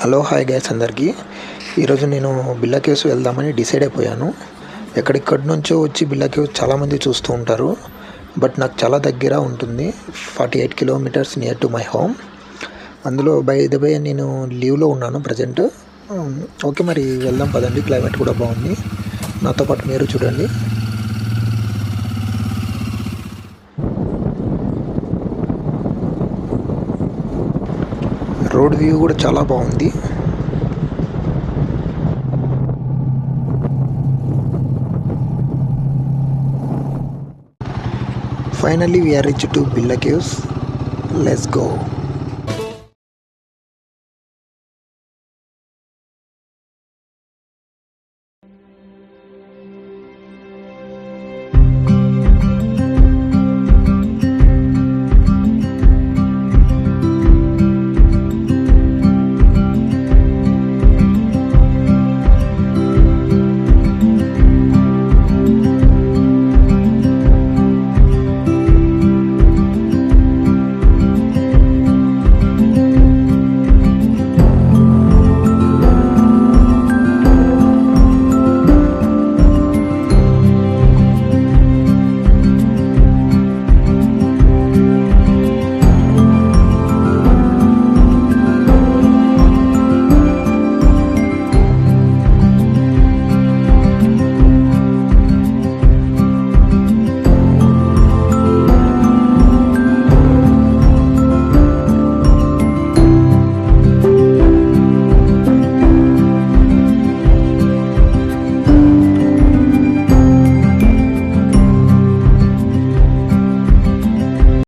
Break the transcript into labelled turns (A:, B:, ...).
A: Hello hi guys అందరికీ. ఈరోజు నేను బిల్లా కేవ్స్ వెళ్దామని డిసైడ్ అయిపోయాను. ఎక్కడిక్కడి నుంచో వచ్చి బిల్లా కేవ్స్ చాలామంది చూస్తూ ఉంటారు, బట్ నాకు చాలా దగ్గర ఉంటుంది. 48 kilometres near to my home. అందులో బై ద వే నేను లీవ్లో ఉన్నాను ప్రజెంట్. ఓకే, మరి వెళ్దాం పదండి. క్లైమేట్ కూడా బాగుంది. నాతో పాటు మీరు చూడండి. రోడ్ వ్యూ కూడా చాలా బాగుంది. Finally, we are reached to Billa Caves. Let's go.